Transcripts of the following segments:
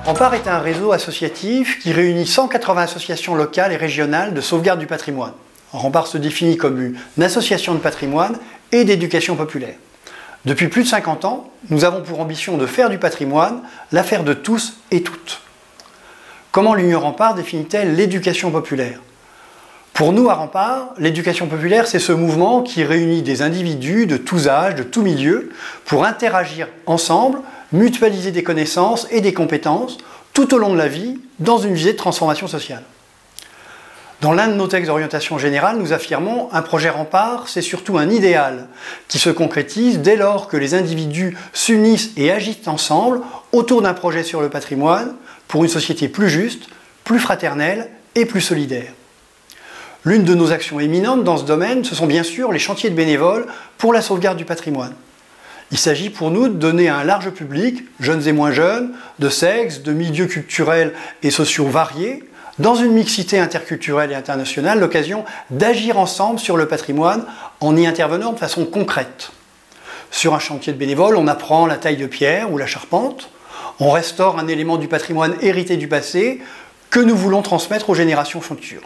Rempart est un réseau associatif qui réunit 180 associations locales et régionales de sauvegarde du patrimoine. Rempart se définit comme une association de patrimoine et d'éducation populaire. Depuis plus de 50 ans, nous avons pour ambition de faire du patrimoine l'affaire de tous et toutes. Comment l'Union Rempart définit-elle l'éducation populaire? Pour nous, à Rempart, l'éducation populaire, c'est ce mouvement qui réunit des individus de tous âges, de tous milieux, pour interagir ensemble, mutualiser des connaissances et des compétences tout au long de la vie, dans une visée de transformation sociale. Dans l'un de nos textes d'orientation générale, nous affirmons un projet Rempart, c'est surtout un idéal qui se concrétise dès lors que les individus s'unissent et agissent ensemble autour d'un projet sur le patrimoine pour une société plus juste, plus fraternelle et plus solidaire. L'une de nos actions éminentes dans ce domaine, ce sont bien sûr les chantiers de bénévoles pour la sauvegarde du patrimoine. Il s'agit pour nous de donner à un large public, jeunes et moins jeunes, de sexe, de milieux culturels et sociaux variés, dans une mixité interculturelle et internationale, l'occasion d'agir ensemble sur le patrimoine en y intervenant de façon concrète. Sur un chantier de bénévoles, on apprend la taille de pierre ou la charpente, on restaure un élément du patrimoine hérité du passé que nous voulons transmettre aux générations futures.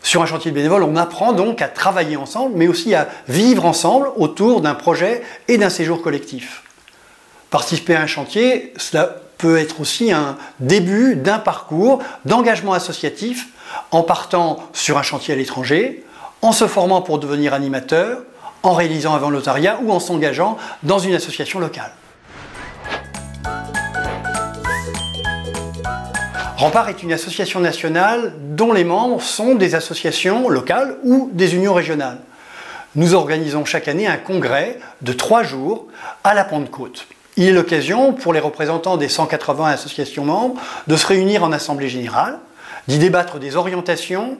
Sur un chantier de bénévoles, on apprend donc à travailler ensemble, mais aussi à vivre ensemble autour d'un projet et d'un séjour collectif. Participer à un chantier, cela peut être aussi un début d'un parcours d'engagement associatif en partant sur un chantier à l'étranger, en se formant pour devenir animateur, en réalisant un volontariat ou en s'engageant dans une association locale. Rempart est une association nationale dont les membres sont des associations locales ou des unions régionales. Nous organisons chaque année un congrès de 3 jours à la Pentecôte. Il est l'occasion pour les représentants des 180 associations membres de se réunir en assemblée générale, d'y débattre des orientations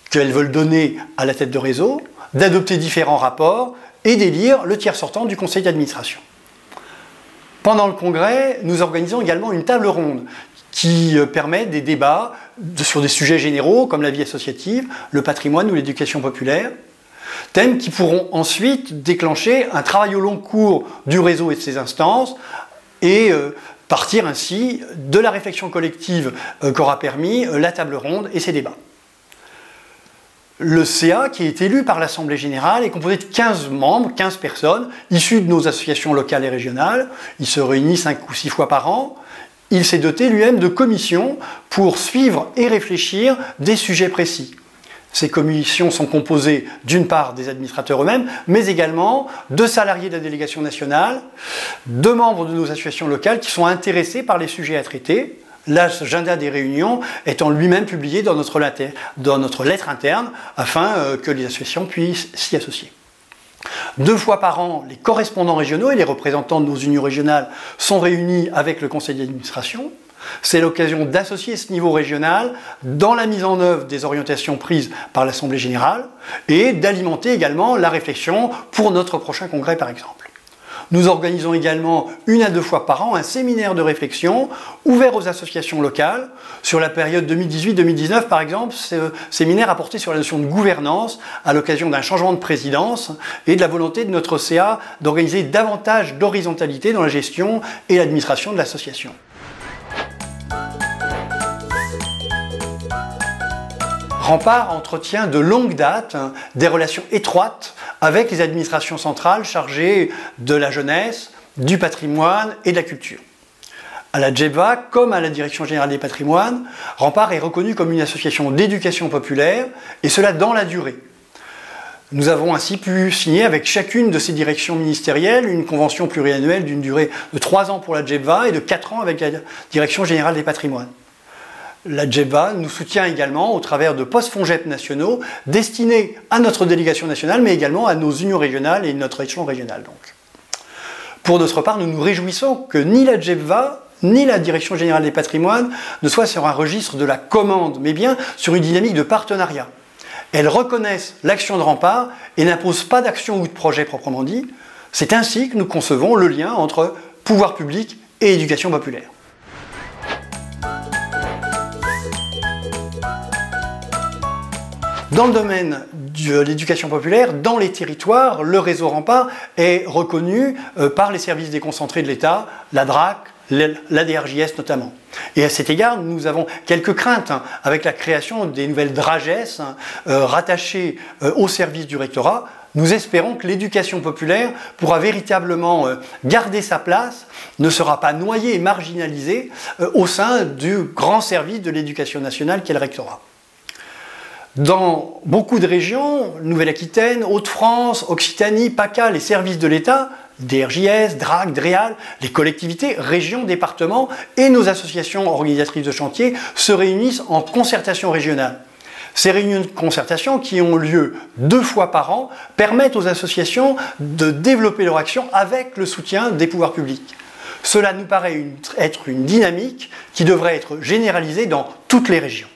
qu'elles veulent donner à la tête de réseau, d'adopter différents rapports et d'élire le tiers sortant du conseil d'administration. Pendant le congrès, nous organisons également une table ronde qui permet des débats sur des sujets généraux comme la vie associative, le patrimoine ou l'éducation populaire, thèmes qui pourront ensuite déclencher un travail au long cours du réseau et de ses instances et partir ainsi de la réflexion collective qu'aura permis la table ronde et ses débats. Le CA, qui est élu par l'Assemblée générale, est composé de 15 membres, 15 personnes, issues de nos associations locales et régionales. Il se réunit 5 ou 6 fois par an. Il s'est doté lui-même de commissions pour suivre et réfléchir des sujets précis. Ces commissions sont composées d'une part des administrateurs eux-mêmes, mais également de salariés de la délégation nationale, de membres de nos associations locales qui sont intéressés par les sujets à traiter, l'agenda des réunions étant lui-même publié dans notre lettre interne afin que les associations puissent s'y associer. 2 fois par an, les correspondants régionaux et les représentants de nos unions régionales sont réunis avec le conseil d'administration. C'est l'occasion d'associer ce niveau régional dans la mise en œuvre des orientations prises par l'Assemblée générale et d'alimenter également la réflexion pour notre prochain congrès par exemple. Nous organisons également 1 à 2 fois par an un séminaire de réflexion ouvert aux associations locales. Sur la période 2018-2019 par exemple, ce séminaire a porté sur la notion de gouvernance à l'occasion d'un changement de présidence et de la volonté de notre CA d'organiser davantage d'horizontalité dans la gestion et l'administration de l'association. Rempart entretient de longue date des relations étroites avec les administrations centrales chargées de la jeunesse, du patrimoine et de la culture. À la DGEPVA, comme à la Direction générale des patrimoines, Rempart est reconnu comme une association d'éducation populaire, et cela dans la durée. Nous avons ainsi pu signer avec chacune de ces directions ministérielles une convention pluriannuelle d'une durée de 3 ans pour la DGEPVA et de 4 ans avec la Direction générale des patrimoines. La DGEPVA nous soutient également au travers de postes FONGEP nationaux destinés à notre délégation nationale, mais également à nos unions régionales et notre échelon régional. Donc. Pour notre part, nous nous réjouissons que ni la DGEPVA ni la Direction générale des patrimoines ne soient sur un registre de la commande, mais bien sur une dynamique de partenariat. Elles reconnaissent l'action de Rempart et n'imposent pas d'action ou de projet proprement dit. C'est ainsi que nous concevons le lien entre pouvoir public et éducation populaire. Dans le domaine de l'éducation populaire, dans les territoires, le réseau Rempart est reconnu par les services déconcentrés de l'État, la DRAC, la DRJS notamment. Et à cet égard, nous avons quelques craintes avec la création des nouvelles DRAGES rattachées au service du rectorat. Nous espérons que l'éducation populaire pourra véritablement garder sa place, ne sera pas noyée et marginalisée au sein du grand service de l'éducation nationale qu'est le rectorat. Dans beaucoup de régions, Nouvelle-Aquitaine, Hauts-de-France, Occitanie, PACA, les services de l'État, DRJS, DRAC, DREAL, les collectivités, régions, départements et nos associations organisatrices de chantier se réunissent en concertation régionale. Ces réunions de concertation, qui ont lieu 2 fois par an, permettent aux associations de développer leur action avec le soutien des pouvoirs publics. Cela nous paraît être une dynamique qui devrait être généralisée dans toutes les régions.